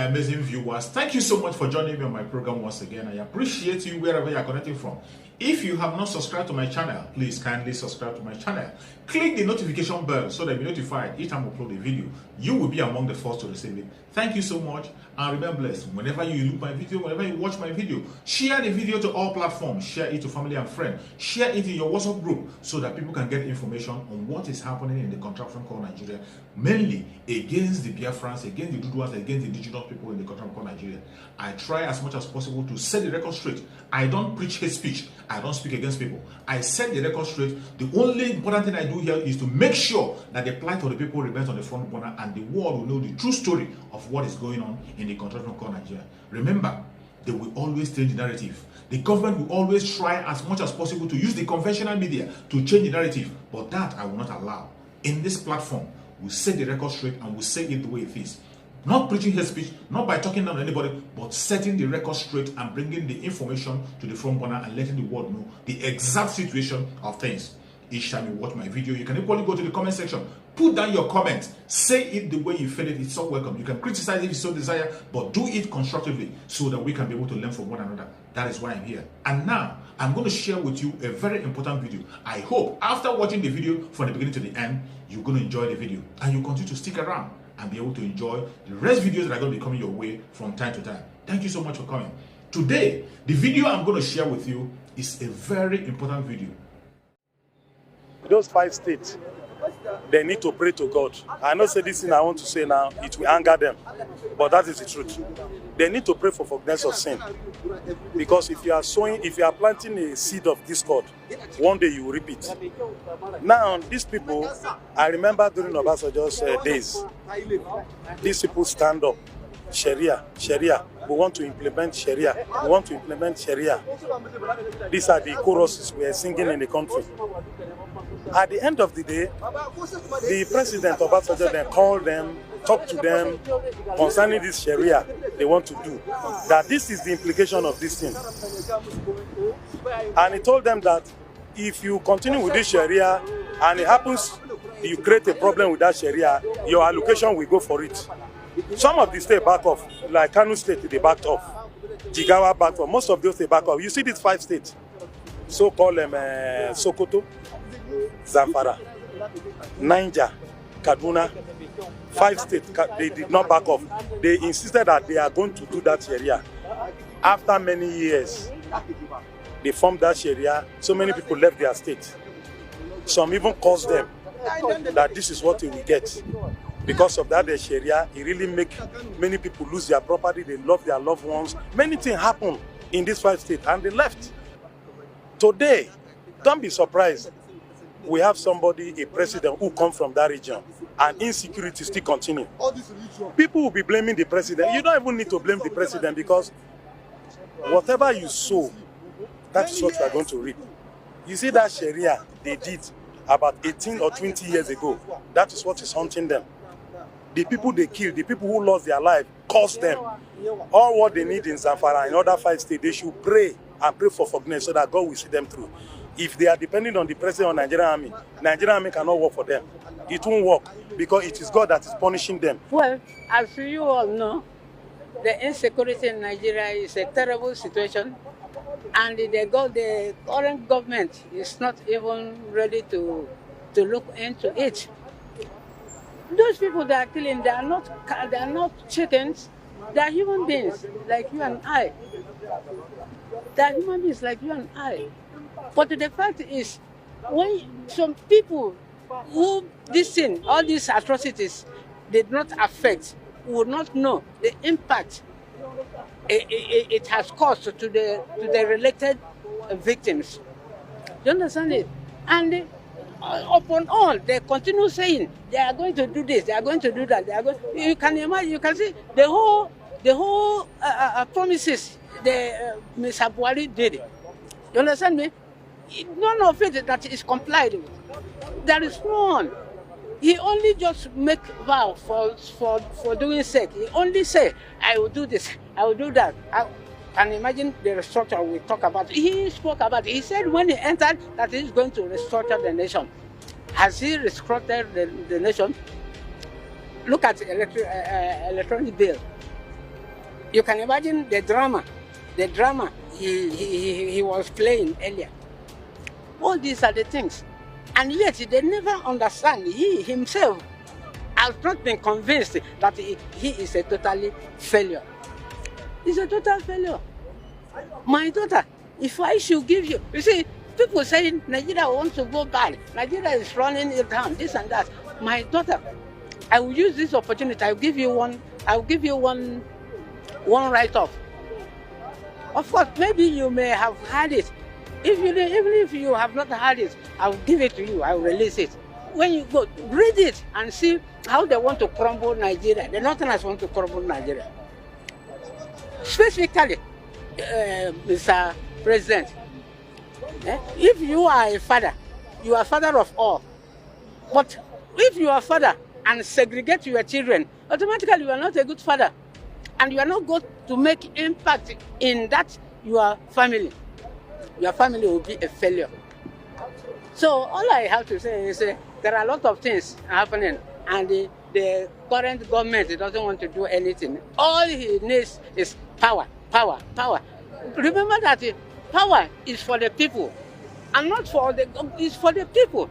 amazing viewers. Thank you so much for joining me on my program once again. I appreciate you wherever you are connecting from. If you have not subscribed to my channel, please kindly subscribe to my channel. Click the notification bell so that you'll be notified each time I upload a video. You will be among the first to receive it. Thank you so much and remain blessed. Whenever you look my video, whenever you watch my video, share the video to all platforms. Share it to family and friends. Share it in your WhatsApp group so that people can get information on what is happening in the contraption called Nigeria, mainly against the Biafrans, against the Duduas, against the indigenous people in the contraption called Nigeria. I try as much as possible to set the record straight. I don't preach hate speech. I don't speak against people. I set the record straight. The only important thing I do here is to make sure that the plight of the people remains on the front burner and the world will know the true story of what is going on in the contraption called Nigeria. Remember, they will always change the narrative. The government will always try as much as possible to use the conventional media to change the narrative, but that I will not allow. In this platform, we'll set the record straight and we'll say it the way it is. Not preaching hate speech, not by talking down to anybody, but setting the record straight and bringing the information to the front burner and letting the world know the exact situation of things. Each time you watch my video, you can equally go to the comment section, put down your comment, say it the way you feel it. It's so welcome. You can criticize if you so desire, but do it constructively so that we can be able to learn from one another. That is why I'm here. And now, I'm going to share with you a very important video. I hope after watching the video from the beginning to the end, you're going to enjoy the video and you continue to stick around and be able to enjoy the rest videos that are going to be coming your way from time to time. Thank you so much for coming. Today, the video I'm going to share with you is a very important video. Those 5 states, they need to pray to God. I know say this thing I want to say now, it will anger them, but that is the truth. They need to pray for forgiveness of sin. Because if you are planting a seed of discord, one day you will reap it. Now, these people, I remember during Obasanjo's days, these people stand up, Sharia, we want to implement Sharia, we want to implement Sharia. These are the choruses we are singing in the country. At the end of the day, the president of Asorock then called them, talked to them concerning this Sharia they want to do, that this is the implication of this thing. And he told them that if you continue with this Sharia and it happens, you create a problem with that Sharia, your allocation will go for it. Some of the states back off, like Kano State, they backed off. Jigawa backed off. Most of those they back off. You see these 5 states, so-called Sokoto, Zamfara, Niger, Kaduna, 5 states, they did not back off. They insisted that they are going to do that Sharia. After many years, they formed that Sharia. So many people left their state. Some even caused them that this is what they will get. Because of that, the Sharia, it really makes many people lose their property, they love their loved ones. Many things happen in these 5 states and they left. Today, don't be surprised. We have somebody, a president who comes from that region and insecurity still continue. People will be blaming the president. You don't even need to blame the president because whatever you sow, that is what you are going to reap. You see that Sharia they did about 18 or 20 years ago, that is what is haunting them. The people they killed, the people who lost their life, caused them. All what they need in Zamfara and other 5 states, they should pray and pray for forgiveness so that God will see them through. If they are depending on the president or Nigerian army cannot work for them. It won't work because it is God that is punishing them. Well, as you all know, the insecurity in Nigeria is a terrible situation, and the current government is not even ready to look into it. Those people that are killing, they are not chickens. They are human beings like you and I. They are human beings like you and I. But the fact is, when some people who all these atrocities did not affect, would not know the impact it has caused to the related victims. Do you understand it? And upon all, they continue saying they are going to do this, they are going to do that. You can imagine, you can see the whole promises Mr. Buhari did. You understand me? None of it that is complied with. There is none. He only just make vow for doing sake. He only say, I will do this, I will do that. And imagine the restructure we talk about. He spoke about it. He said when he entered that he's going to restructure the nation. Has he restructured the nation? Look at the electronic bill. You can imagine the drama he was playing earlier. All these are the things. And yet they never understand. He himself has not been convinced that he is a totally failure. He's a total failure. My daughter, if I should give you see, people saying Nigeria wants to go bad, Nigeria is running it down, this and that. My daughter, I will use this opportunity. I'll give you one write-off. Of course, maybe you may have had it. Even if you have not had it, I will give it to you. I will release it. When you go, read it and see how they want to crumble Nigeria. The Northerners want to crumble Nigeria. Specifically, Mr. President, if you are a father, you are father of all. But if you are father and segregate your children, automatically you are not a good father. And you are not going to make impact in that your family. Your family will be a failure. So all I have to say is there are a lot of things happening, and the current government doesn't want to do anything. All he needs is power, power, power. Remember that power is for the people, and not for it's for the people.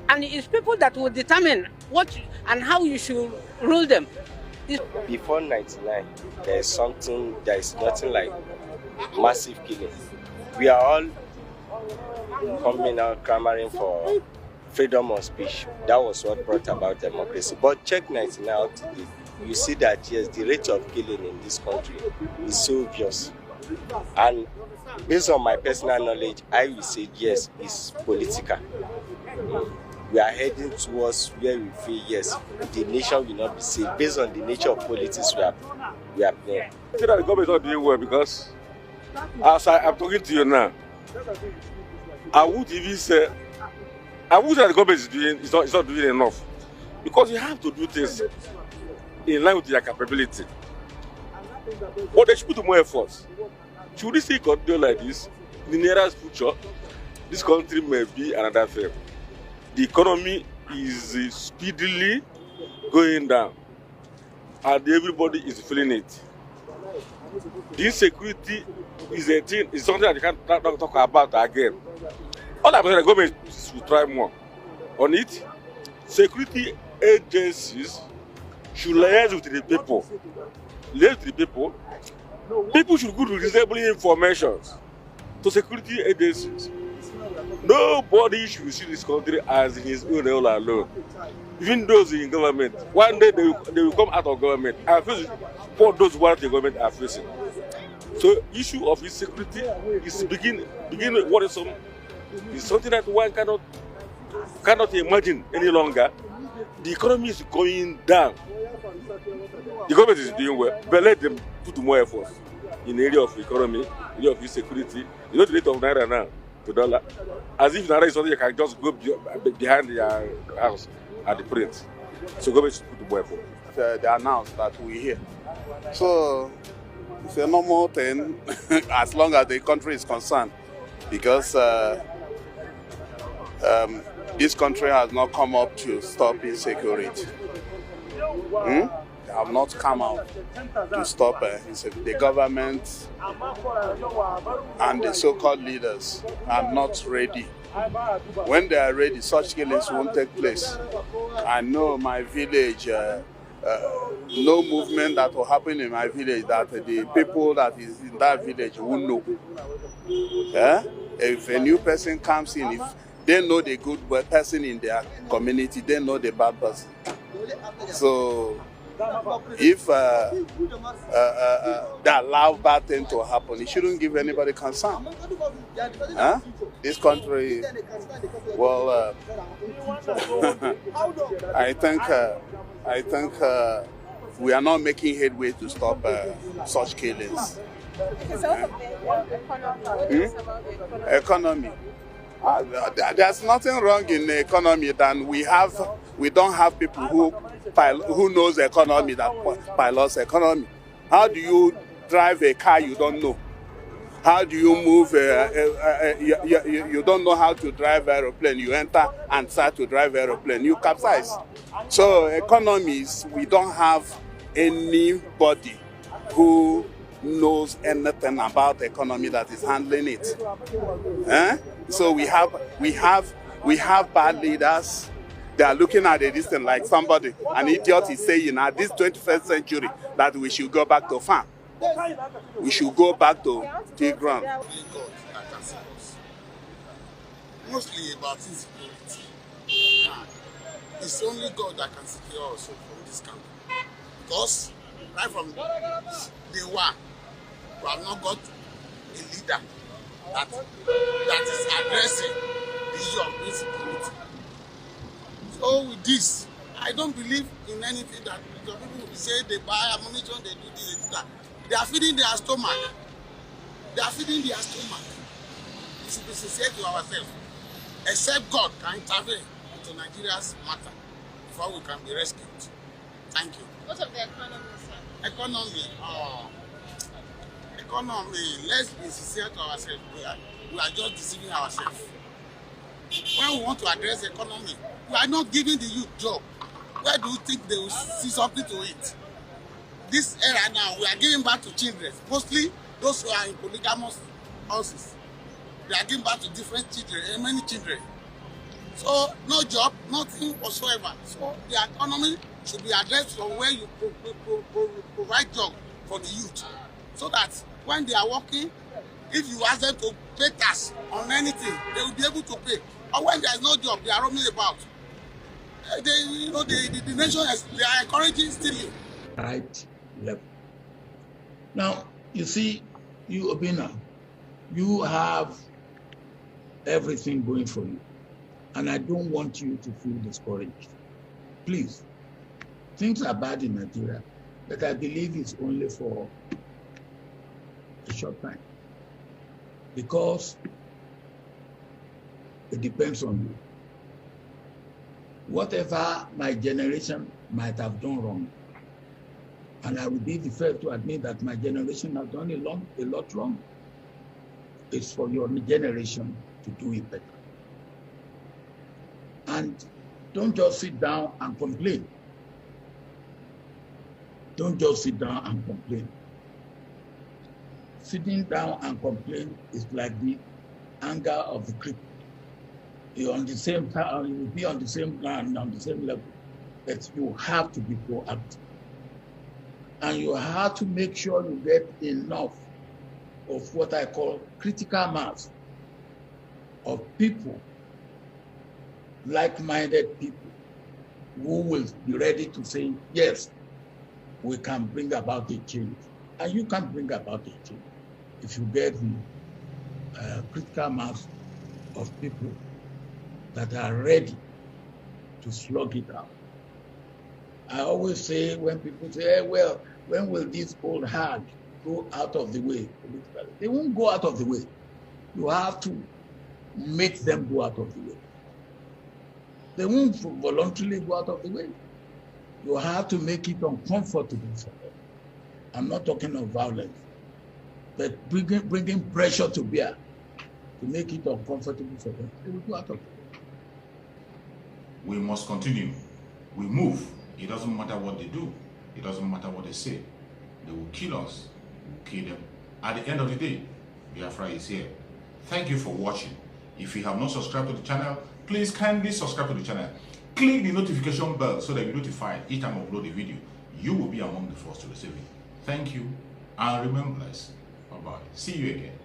And it's people that will determine what and how you should rule them. Before 99, there is nothing like massive killing. We are all coming out clamoring for freedom of speech. That was what brought about democracy. But check 99 today, you see that yes, the rate of killing in this country is so obvious. And based on my personal knowledge, I will say yes, it's political. We are heading towards where we feel yes, the nation will not be safe based on the nature of politics we are playing. I think that the government is not doing well because, as I'm talking to you now, I would even say that the government is not doing enough, because you have to do things in line with their capability. But they should put more effort. Should we still continue like this, in the nearest future, this country may be another thing. The economy is speedily going down, and everybody is feeling it. This security is something that you can't talk about again. All I'm saying, the government should try more on it. Security agencies should liaise with the people. People should go to reasonable information to security agencies. Nobody should see this country as in his own all alone. Even those in government, one day they will come out of government and face what those who are the government are facing. So issue of insecurity is begin worrisome. It's something that one cannot imagine any longer. The economy is going down. The government is doing well, but let them put more effort in the area of economy, area of insecurity. You know the rate of naira now to dollar. As if naira is something you can just go behind your house at the print. So government should put more effort. They announced that we here. So it's a normal thing as long as the country is concerned, because this country has not come up to stop insecurity. They have not come out to stop the government and the so-called leaders are not ready. When they are ready, such killings won't take place. I know my village, no movement that will happen in my village that the people that is in that village won't know. If a new person comes in, if they know the good person in their community, they know the bad person. So if they allow bad things to happen, it shouldn't give anybody concern. This country, well, I think we are not making headway to stop such killings. Economy. There's nothing wrong in the economy than we don't have people who knows the economy that pilots economy. How do you drive a car you don't know? How do you move? You don't know how to drive aeroplane. You enter and start to drive aeroplane. You capsize. So economies, we don't have anybody who knows anything about the economy that is handling it. So we have bad leaders. They are looking at the distance like somebody, an idiot is saying at this 21st century that we should go back to farm. We should go back to the ground. Only God that can save us. Mostly about insecurity. It's only God that can secure us from this country. Because right from day one, we have not got a leader that is addressing the issue of insecurity. So with this, I don't believe in anything that the people will say they buy ammunition, they do this, they do that. They are feeding their stomach. They are feeding their stomach. We should be sincere to ourselves. Except God can intervene into Nigeria's matter before we can be rescued. Thank you. What of the economy, sir? Economy, let's be sincere to ourselves. We are just deceiving ourselves. When we want to address the economy, we are not giving the youth job. Where do you think they will see something to eat? This era now, we are giving back to children, mostly those who are in polygamous houses. They are giving back to different children, many children. So, no job, nothing whatsoever. So, the economy should be addressed from where you provide job for the youth. So that when they are working, if you ask them to pay tax on anything, they will be able to pay. Or when there is no job, they are roaming about. The nation, they are encouraging stealing. Right level. Now, you see, you, Obina, you have everything going for you. And I don't want you to feel discouraged. Please, things are bad in Nigeria, but I believe it's only for a short time. Because it depends on you. Whatever my generation might have done wrong, and I will be the first to admit that my generation has done a lot wrong, it's for your generation to do it better. And don't just sit down and complain. Don't just sit down and complain. Sitting down and complain is like the anger of the cripple. You're on the same time, you will be on the same ground, on the same level, but you have to be proactive. And you have to make sure you get enough of what I call critical mass of people, like-minded people, who will be ready to say, yes, we can bring about a change. And you can bring about a change if you get the critical mass of people that are ready to slug it out. I always say, when people say, hey, well, when will this old hag go out of the way? They won't go out of the way. You have to make them go out of the way. They won't voluntarily go out of the way. You have to make it uncomfortable for them. I'm not talking of violence, but bringing pressure to bear to make it uncomfortable for them. They will go out of the way. We must continue. We move. It doesn't matter what they do. It doesn't matter what they say. They will kill us. We will kill them. At the end of the day, Biafra is here. Thank you for watching. If you have not subscribed to the channel, please kindly subscribe to the channel. Click the notification bell so that you're notified each time I upload a video. You will be among the first to receive it. Thank you, and remember this. Bye-bye. See you again.